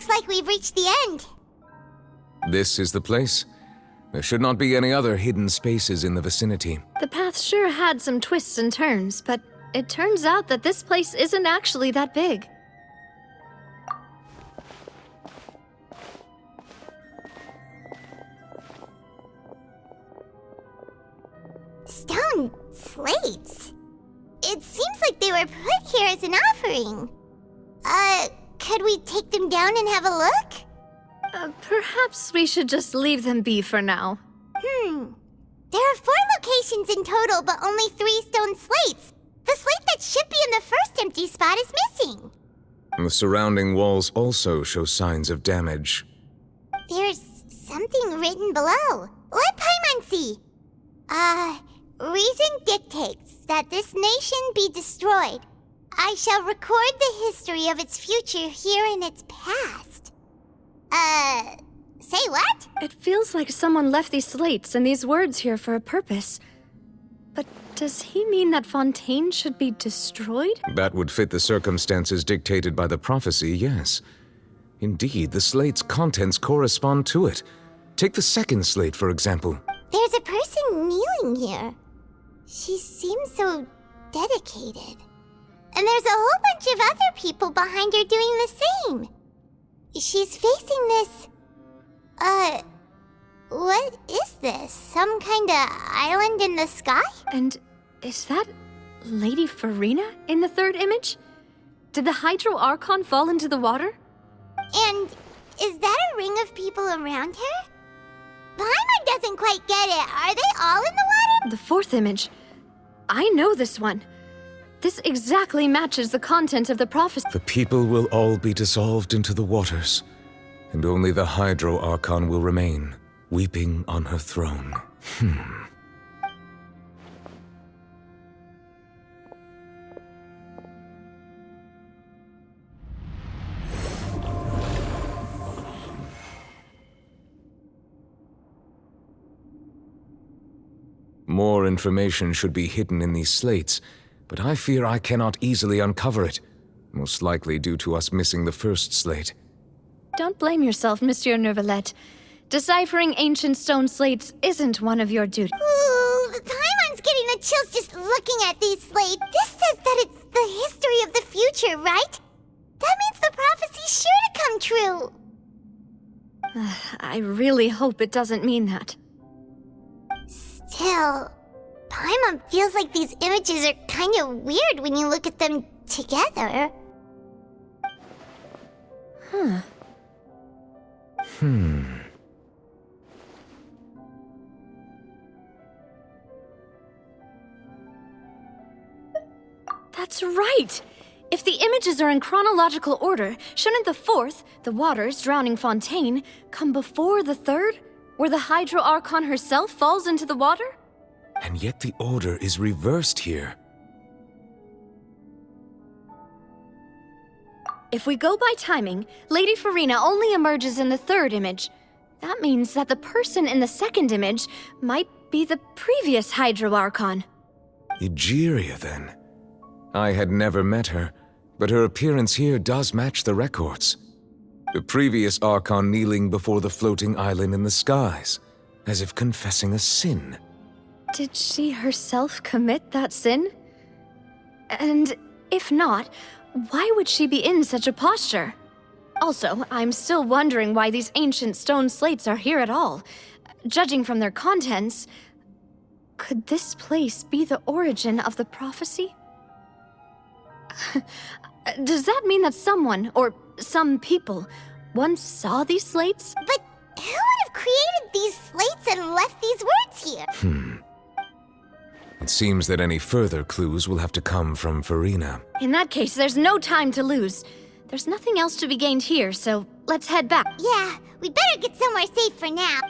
Looks like we've reached the end. This is the place. There should not be any other hidden spaces in the vicinity. The path sure had some twists and turns, but it turns out that this place isn't actually that big. Stone slates? It seems like they were put here as an offering. Could we take them down and have a look? Perhaps we should just leave them be for now. There are 4 locations in total, but only 3 stone slates. The slate that should be in the first empty spot is missing. The surrounding walls also show signs of damage. There's something written below. Let Paimon see. Reason dictates that this nation be destroyed. I shall record the history of its future here in its past. Say what? It feels like someone left these slates and these words here for a purpose. But does he mean that Fontaine should be destroyed? That would fit the circumstances dictated by the prophecy, yes. Indeed, the slate's contents correspond to it. Take the second slate, for example. There's a person kneeling here. She seems so dedicated. And there's a whole bunch of other people behind her doing the same. She's facing this... what is this? Some kind of island in the sky? And is that Lady Farina in the third image? Did the Hydro Archon fall into the water? And is that a ring of people around her? Paimon doesn't quite get it. Are they all in the water? The fourth image. I know this one. This exactly matches the content of the prophecy. The people will all be dissolved into the waters, and only the Hydro Archon will remain, weeping on her throne. More information should be hidden in these slates, but I fear I cannot easily uncover it, most likely due to us missing the first slate. Don't blame yourself, Monsieur Neuvillette. Deciphering ancient stone slates isn't one of your duties. Ooh, Paimon's getting the chills just looking at these slates. This says that it's the history of the future, right? That means the prophecy's sure to come true. I really hope it doesn't mean that. Still, Paimon feels like these images are kind of weird when you look at them together. That's right! If the images are in chronological order, shouldn't the fourth, the waters drowning Fontaine, come before the third, where the Hydro Archon herself falls into the water? And yet the order is reversed here. If we go by timing, Lady Farina only emerges in the third image. That means that the person in the second image might be the previous Hydro Archon. Egeria, then. I had never met her, but her appearance here does match the records. The previous Archon kneeling before the floating island in the skies, as if confessing a sin. Did she herself commit that sin? And if not, why would she be in such a posture? Also, I'm still wondering why these ancient stone slates are here at all. Judging from their contents, could this place be the origin of the prophecy? Does that mean that someone, or some people, once saw these slates? But who would have created these slates and left these words here? It seems that any further clues will have to come from Farina. In that case, there's no time to lose. There's nothing else to be gained here, so let's head back. Yeah, we better get somewhere safe for now.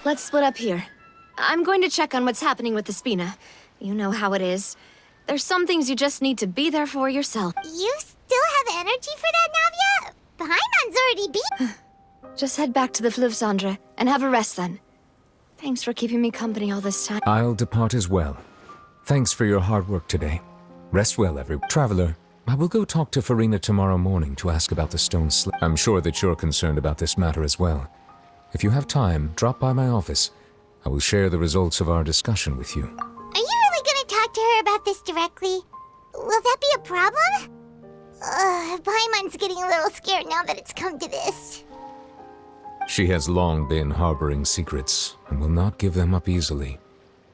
Let's split up here. I'm going to check on what's happening with the Spina. You know how it is. There's some things you just need to be there for yourself. You still have energy for that, Navia? Paimon's already beat. Just head back to the Fluvsandre and have a rest then. Thanks for keeping me company all this time. I'll depart as well. Thanks for your hard work today. Rest well, Traveler, I will go talk to Farina tomorrow morning to ask about the stone slip. I'm sure that you're concerned about this matter as well. If you have time, drop by my office. I will share the results of our discussion with you. Are you really gonna talk to her about this directly? Will that be a problem? Paimon's getting a little scared now that it's come to this. She has long been harboring secrets and will not give them up easily,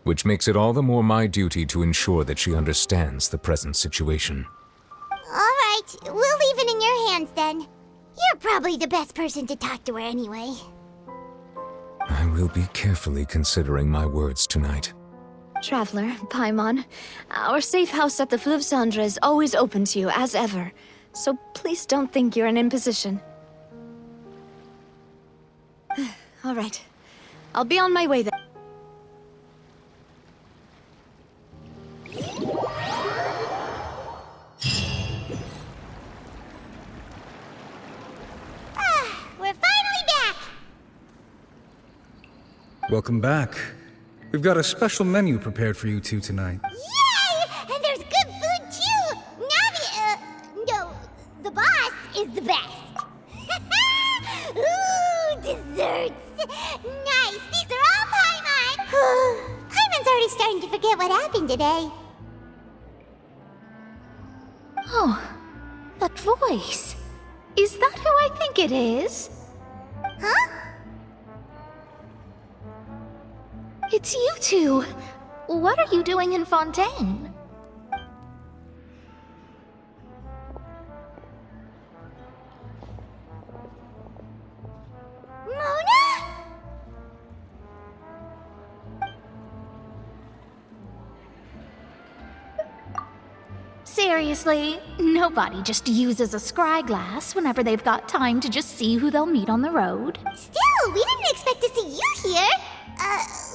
which makes it all the more my duty to ensure that she understands the present situation. Alright, we'll leave it in your hands then. You're probably the best person to talk to her anyway. I will be carefully considering my words tonight. Traveler, Paimon, our safe house at the Fluvsandre is always open to you, as ever. So please don't think you're an imposition. All right. I'll be on my way then. We're finally back! Welcome back. We've got a special menu prepared for you two tonight. Yay! And there's good food too! Navi, no, the boss is the best. Ooh, desserts! Nice, these are all Paimon! Paimon's already starting to forget what happened today. Oh, that voice. Is that who I think it is? Huh? It's you two. What are you doing in Fontaine? Mona? Seriously, nobody just uses a scry glass whenever they've got time to just see who they'll meet on the road. Still, we didn't expect to see you here.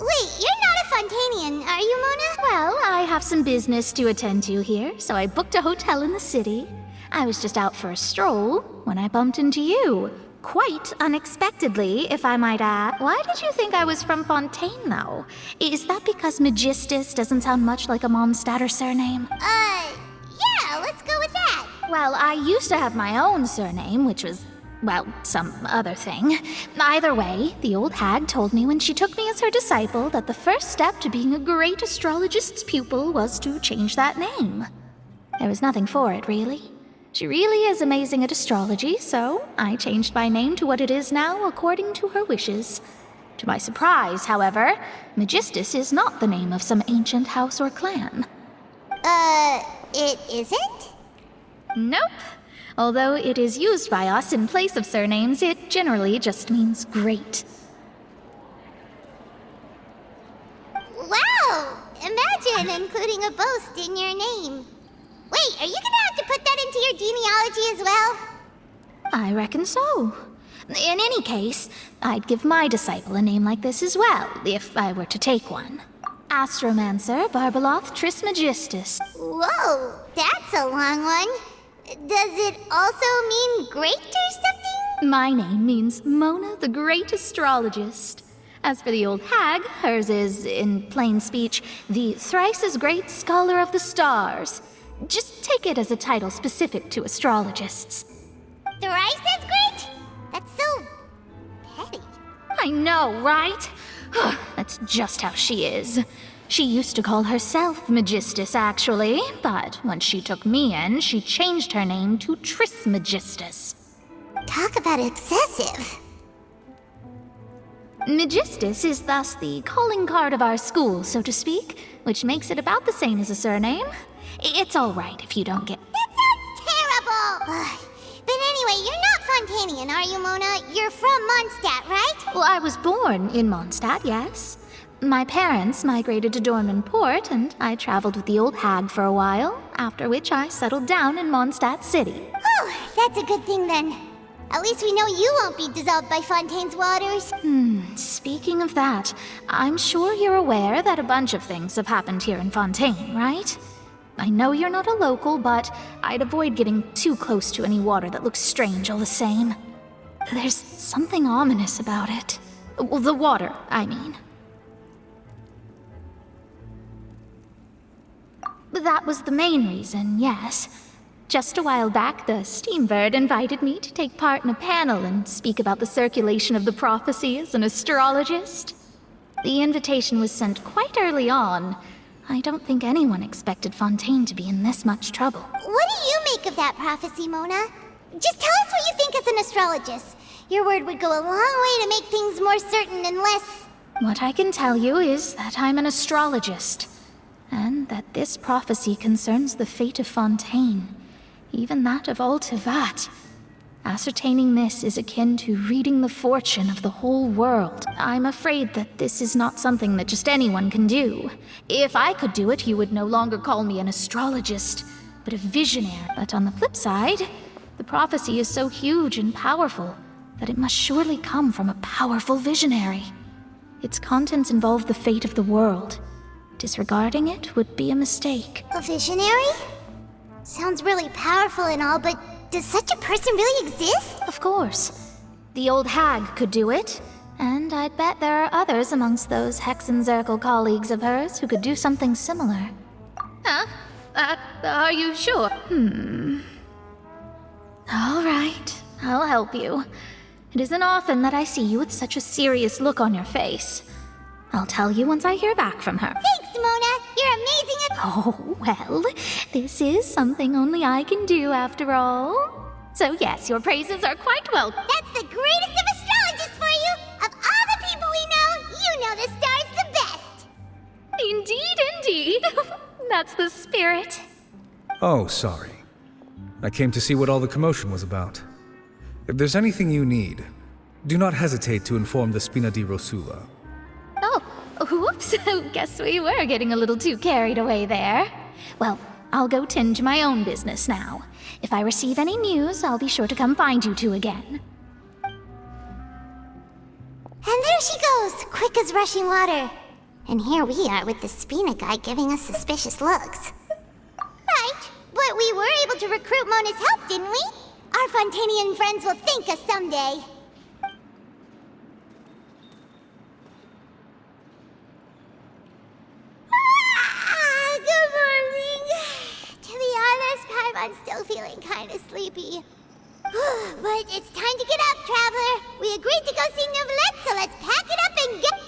Wait, you're not a Fontainian, are you, Mona? Well, I have some business to attend to here, so I booked a hotel in the city. I was just out for a stroll when I bumped into you. Quite unexpectedly, if I might add. Why did you think I was from Fontaine, though? Is that because Magistus doesn't sound much like a Mondstadter surname? Yeah, let's go with that. Well, I used to have my own surname, which was, well, some other thing. Either way, the old hag told me when she took me as her disciple that the first step to being a great astrologist's pupil was to change that name. There was nothing for it, really. She really is amazing at astrology, so I changed my name to what it is now according to her wishes. To my surprise, however, Magistus is not the name of some ancient house or clan. It isn't? Nope. Although it is used by us in place of surnames, it generally just means great. Wow! Imagine including a boast in your name. Wait, are you gonna have to put that into your genealogy as well? I reckon so. In any case, I'd give my disciple a name like this as well, if I were to take one. Astromancer Barbeloth Trismegistus. Whoa, that's a long one. Does it also mean great or something? My name means Mona the Great Astrologist. As for the old hag, hers is, in plain speech, the thrice-as-great Scholar of the Stars. Just take it as a title specific to astrologists. Thrice as great? That's so petty. I know, right? That's just how she is. She used to call herself Magistus, actually, but when she took me in, she changed her name to Trismegistus. Talk about excessive. Magistus is thus the calling card of our school, so to speak, which makes it about the same as a surname. It's all right if you don't get... That sounds terrible! But anyway, you're not Fontainian, are you, Mona? You're from Mondstadt, right? Well, I was born in Mondstadt, yes. My parents migrated to Dorman Port, and I traveled with the old hag for a while, after which I settled down in Mondstadt City. Oh, that's a good thing then. At least we know you won't be dissolved by Fontaine's waters. Speaking of that, I'm sure you're aware that a bunch of things have happened here in Fontaine, right? I know you're not a local, but I'd avoid getting too close to any water that looks strange all the same. There's something ominous about it. Well, the water, I mean. That was the main reason, yes. Just a while back, the Steambird invited me to take part in a panel and speak about the circulation of the prophecy as an astrologist. The invitation was sent quite early on. I don't think anyone expected Fontaine to be in this much trouble. What do you make of that prophecy, Mona? Just tell us what you think as an astrologist. Your word would go a long way to make things more certain and less... What I can tell you is that I'm an astrologist, and that this prophecy concerns the fate of Fontaine, even that of all Tevat. Ascertaining this is akin to reading the fortune of the whole world. I'm afraid that this is not something that just anyone can do. If I could do it, you would no longer call me an astrologist, but a visionary. But on the flip side, the prophecy is so huge and powerful that it must surely come from a powerful visionary. Its contents involve the fate of the world. Disregarding it would be a mistake. A visionary? Sounds really powerful and all, but does such a person really exist? Of course. The old hag could do it, and I'd bet there are others amongst those Hexenzirkel colleagues of hers who could do something similar. Huh? Are you sure? All right, I'll help you. It isn't often that I see you with such a serious look on your face. I'll tell you once I hear back from her. Thanks, Mona! You're amazing at... Oh, well, this is something only I can do after all. So yes, your praises are quite welcome. That's the greatest of astrologists for you! Of all the people we know, you know the star's the best! Indeed, indeed. That's the spirit. Oh, sorry. I came to see what all the commotion was about. If there's anything you need, do not hesitate to inform the Spina di Rosula. Oh, whoops. Guess we were getting a little too carried away there. Well, I'll go tend to my own business now. If I receive any news, I'll be sure to come find you two again. And there she goes, quick as rushing water. And here we are with the Spina guy giving us suspicious looks. Right, but we were able to recruit Mona's help, didn't we? Our Fontainian friends will thank us someday. Good morning. To be honest, Paimon's still feeling kind of sleepy. But it's time to get up, Traveler. We agreed to go see Neuvillette, so let's pack it up and get...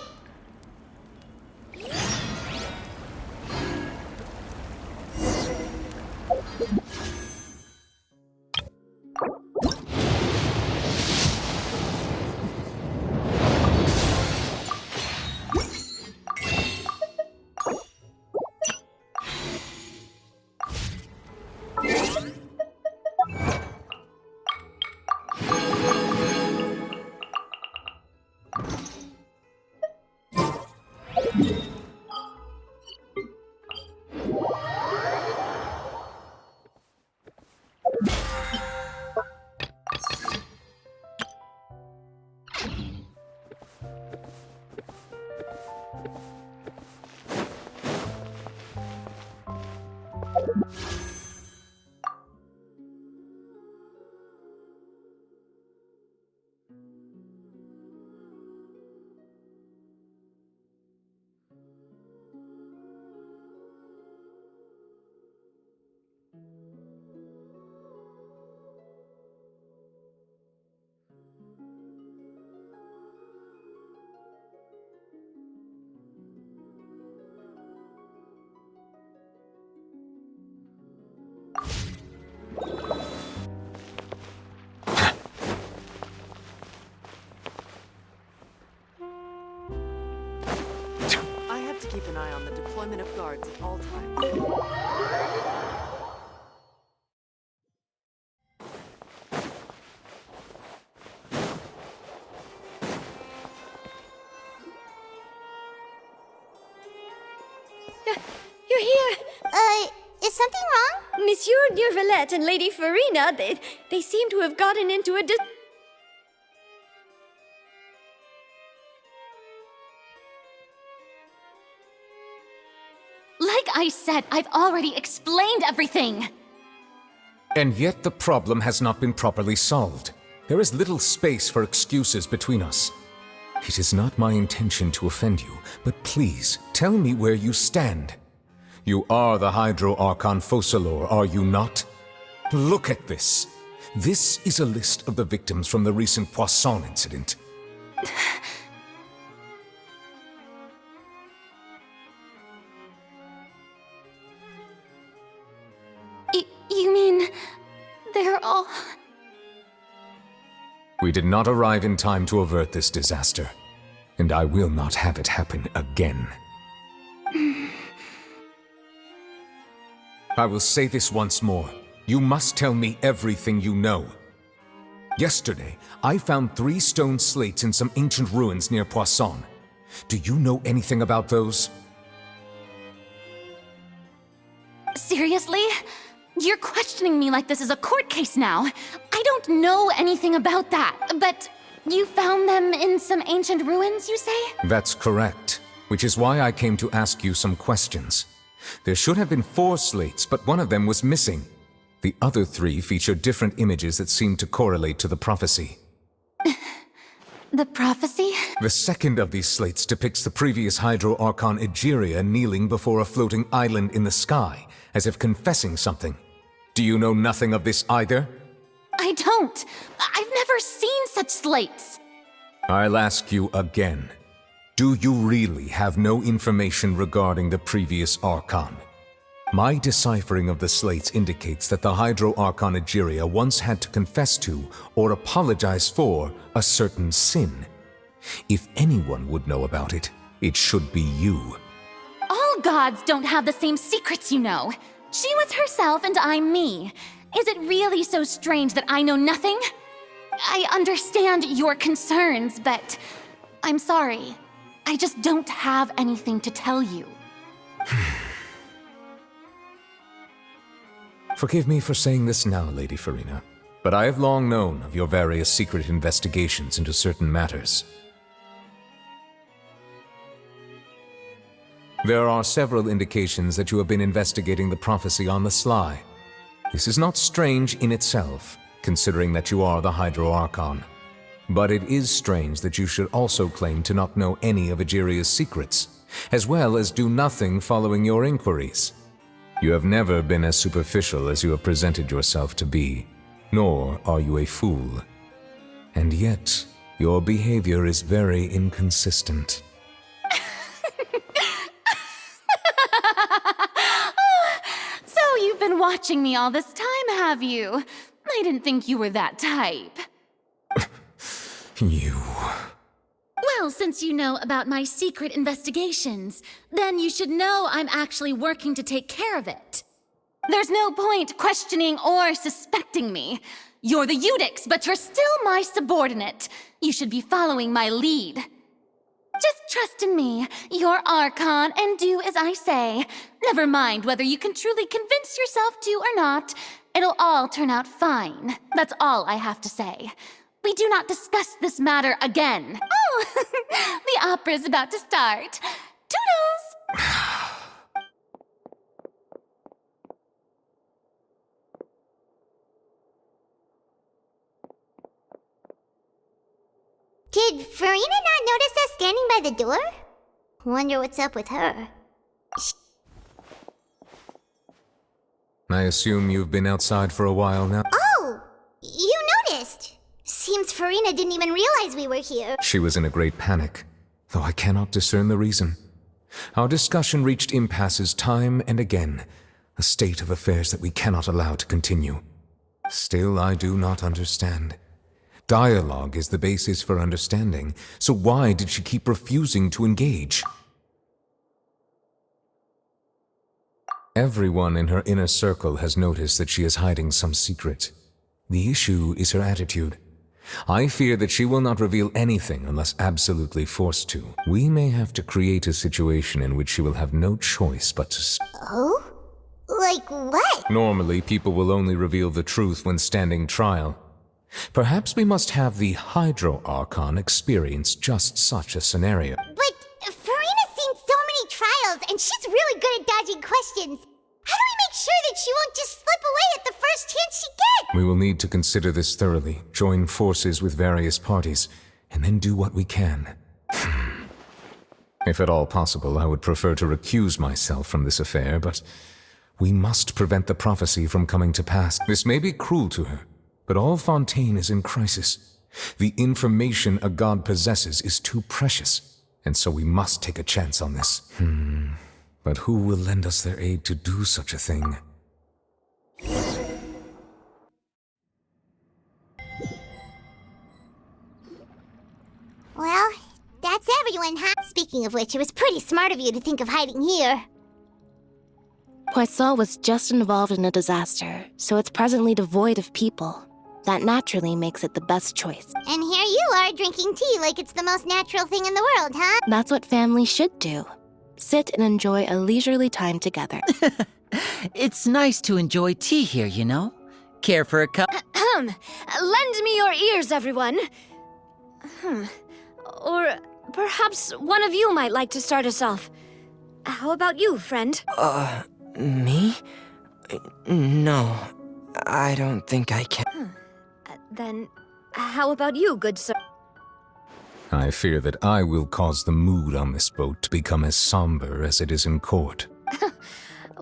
Keep an eye on the deployment of guards at all times. You're here! Is something wrong? Monsieur Neuvillette and Lady Farina, they seem to have gotten into a I said, I've already explained everything. And yet the problem has not been properly solved. There is little space for excuses between us. It is not my intention to offend you, but please, tell me where you stand. You are the Hydro Archon Focalor, are you not? Look at this. This is a list of the victims from the recent Poisson incident. You mean... they're all... We did not arrive in time to avert this disaster, and I will not have it happen again. I will say this once more. You must tell me everything you know. Yesterday, I found 3 stone slates in some ancient ruins near Poisson. Do you know anything about those? Seriously? You're questioning me like this is a court case now. I don't know anything about that, but you found them in some ancient ruins, you say? That's correct, which is why I came to ask you some questions. There should have been 4 slates, but one of them was missing. The other 3 feature different images that seem to correlate to the prophecy. The prophecy? The second of these slates depicts the previous Hydro Archon Egeria kneeling before a floating island in the sky, as if confessing something. Do you know nothing of this either? I don't. I've never seen such slates. I'll ask you again. Do you really have no information regarding the previous Archon? My deciphering of the slates indicates that the Hydro Archon Egeria once had to confess to, or apologize for, a certain sin. If anyone would know about it, it should be you. All gods don't have the same secrets, you know. She was herself and I'm me. Is it really so strange that I know nothing? I understand your concerns, but I'm sorry. I just don't have anything to tell you. Forgive me for saying this now, Lady Farina, but I have long known of your various secret investigations into certain matters. There are several indications that you have been investigating the prophecy on the sly. This is not strange in itself, considering that you are the Hydro Archon. But it is strange that you should also claim to not know any of Egeria's secrets, as well as do nothing following your inquiries. You have never been as superficial as you have presented yourself to be, nor are you a fool. And yet, your behavior is very inconsistent. So you've been watching me all this time, have you? I didn't think you were that type. You... Well, since you know about my secret investigations, then you should know I'm actually working to take care of it. There's no point questioning or suspecting me. You're the Eudix, but you're still my subordinate. You should be following my lead. Just trust in me, you're Archon, and do as I say. Never mind whether you can truly convince yourself to or not. It'll all turn out fine. That's all I have to say. We do not discuss this matter again. Oh, the opera's about to start. Toodles! Did Farina not notice us standing by the door? Wonder what's up with her. I assume you've been outside for a while now? Oh! You noticed! Seems Farina didn't even realize we were here. She was in a great panic, though I cannot discern the reason. Our discussion reached impasses time and again, a state of affairs that we cannot allow to continue. Still, I do not understand. Dialogue is the basis for understanding, so why did she keep refusing to engage? Everyone in her inner circle has noticed that she is hiding some secret. The issue is her attitude. I fear that she will not reveal anything unless absolutely forced to. We may have to create a situation in which she will have no choice but to Oh? Like what? Normally, people will only reveal the truth when standing trial. Perhaps we must have the Hydro Archon experience just such a scenario. But Farina's seen so many trials, and she's really good at dodging questions. questions. How do we make sure that she won't just slip away at the first chance she gets? We will need to consider this thoroughly, join forces with various parties, and then do what we can. If at all possible, I would prefer to recuse myself from this affair, but we must prevent the prophecy from coming to pass. This may be cruel to her, but all Fontaine is in crisis. The information a god possesses is too precious, and so we must take a chance on this. But who will lend us their aid to do such a thing? Well, that's everyone, huh? Speaking of which, it was pretty smart of you to think of hiding here. Poisson was just involved in a disaster, so it's presently devoid of people. That naturally makes it the best choice. And here you are drinking tea like it's the most natural thing in the world, huh? That's what families should do. Sit and enjoy a leisurely time together. It's nice to enjoy tea here, you know? Care for a cup? Lend me your ears, everyone. Or perhaps one of you might like to start us off. How about you, friend? Me? No, I don't think I can. Then, how about you, good sir? I fear that I will cause the mood on this boat to become as somber as it is in court.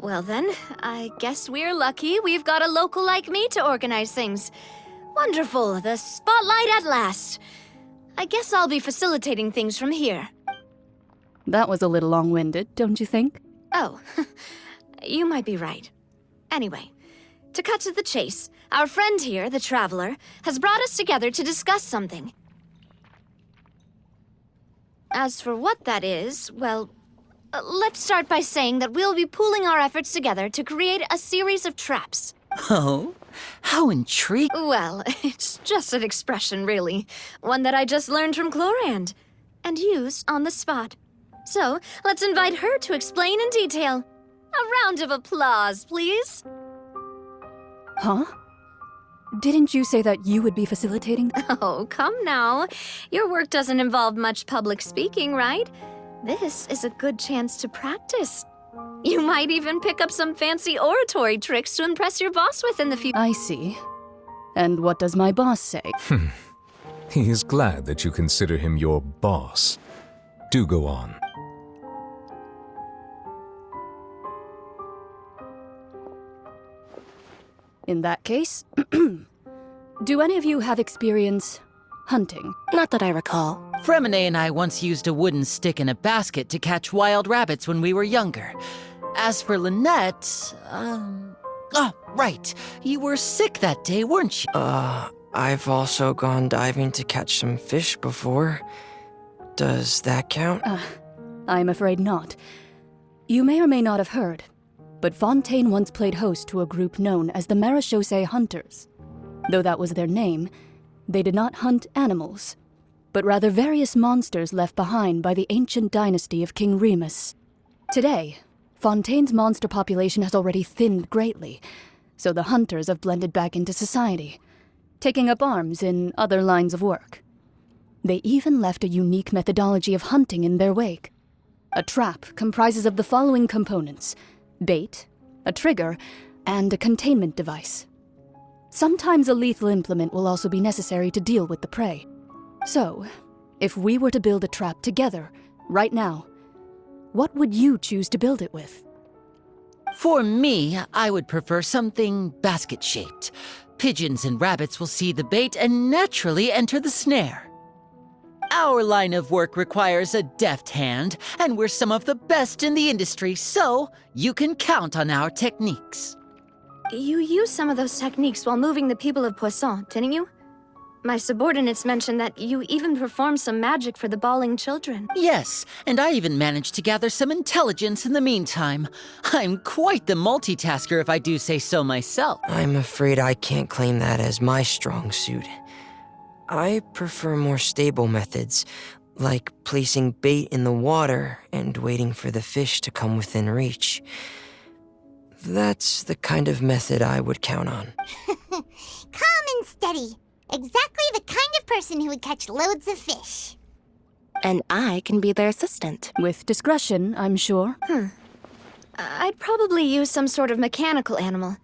Well then, I guess we're lucky we've got a local like me to organize things. Wonderful, the spotlight at last. I guess I'll be facilitating things from here. That was a little long-winded, don't you think? Oh, you might be right. Anyway, to cut to the chase, our friend here, the Traveler, has brought us together to discuss something. As for what that is, well, let's start by saying that we'll be pooling our efforts together to create a series of traps. Oh, how intriguing. Well, it's just an expression, really. One that I just learned from Chlorand, and used on the spot. So, let's invite her to explain in detail. A round of applause, please. Huh? Didn't you say that you would be facilitating? Oh, come now. Your work doesn't involve much public speaking, right? This is a good chance to practice. You might even pick up some fancy oratory tricks to impress your boss with in the future. I see. And what does my boss say? He is glad that you consider him your boss. Do go on. In that case, do any of you have experience hunting? Not that I recall. Fremine and I once used a wooden stick in a basket to catch wild rabbits when we were younger. As for Lynette, oh, right. You were sick that day, weren't you? I've also gone diving to catch some fish before. Does that count? I'm afraid not. You may or may not have heard, but Fontaine once played host to a group known as the Marechaussee Hunters. Though that was their name, they did not hunt animals, but rather various monsters left behind by the ancient dynasty of King Remus. Today, Fontaine's monster population has already thinned greatly, so the hunters have blended back into society, taking up arms in other lines of work. They even left a unique methodology of hunting in their wake. A trap comprises of the following components: bait, a trigger, and a containment device. Sometimes a lethal implement will also be necessary to deal with the prey. So, if we were to build a trap together, right now, what would you choose to build it with? For me, I would prefer something basket-shaped. Pigeons and rabbits will see the bait and naturally enter the snare. Our line of work requires a deft hand, and we're some of the best in the industry, so you can count on our techniques. You used some of those techniques while moving the people of Poisson, didn't you? My subordinates mentioned that you even performed some magic for the bawling children. Yes, and I even managed to gather some intelligence in the meantime. I'm quite the multitasker if I do say so myself. I'm afraid I can't claim that as my strong suit. I prefer more stable methods, like placing bait in the water and waiting for the fish to come within reach. That's the kind of method I would count on. Calm and steady. Exactly the kind of person who would catch loads of fish. And I can be their assistant. With discretion, I'm sure. I'd probably use some sort of mechanical animal.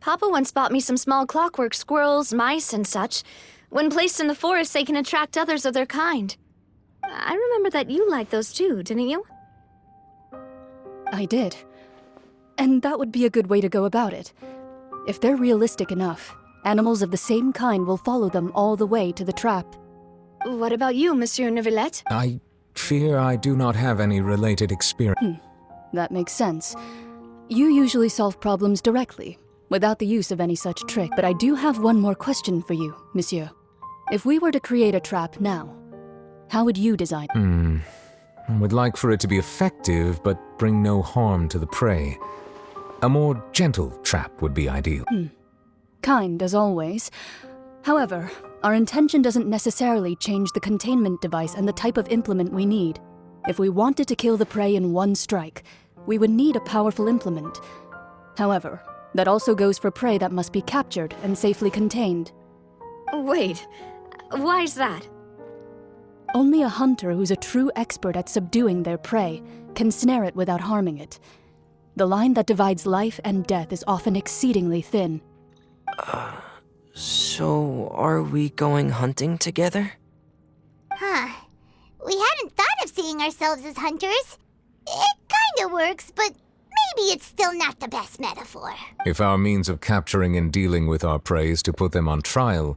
Papa once bought me some small clockwork squirrels, mice, and such. When placed in the forest, they can attract others of their kind. I remember that you liked those too, didn't you? I did. And that would be a good way to go about it. If they're realistic enough, animals of the same kind will follow them all the way to the trap. What about you, Monsieur Neuvillette? I fear I do not have any related experience. That makes sense. You usually solve problems directly, without the use of any such trick. But I do have one more question for you, Monsieur. If we were to create a trap now, how would you design it? I would like for it to be effective, but bring no harm to the prey. A more gentle trap would be ideal. Kind, as always. However, our intention doesn't necessarily change the containment device and the type of implement we need. If we wanted to kill the prey in one strike, we would need a powerful implement. However, that also goes for prey that must be captured and safely contained. Wait, why's that? Only a hunter who's a true expert at subduing their prey can snare it without harming it. The line that divides life and death is often exceedingly thin. So are we going hunting together? Huh. We hadn't thought of seeing ourselves as hunters. It kinda works, but maybe it's still not the best metaphor. If our means of capturing and dealing with our prey is to put them on trial,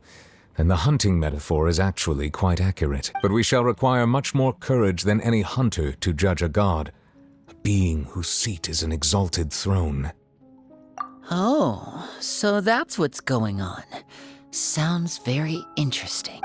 then the hunting metaphor is actually quite accurate. But we shall require much more courage than any hunter to judge a god, a being whose seat is an exalted throne. Oh, so that's what's going on. Sounds very interesting.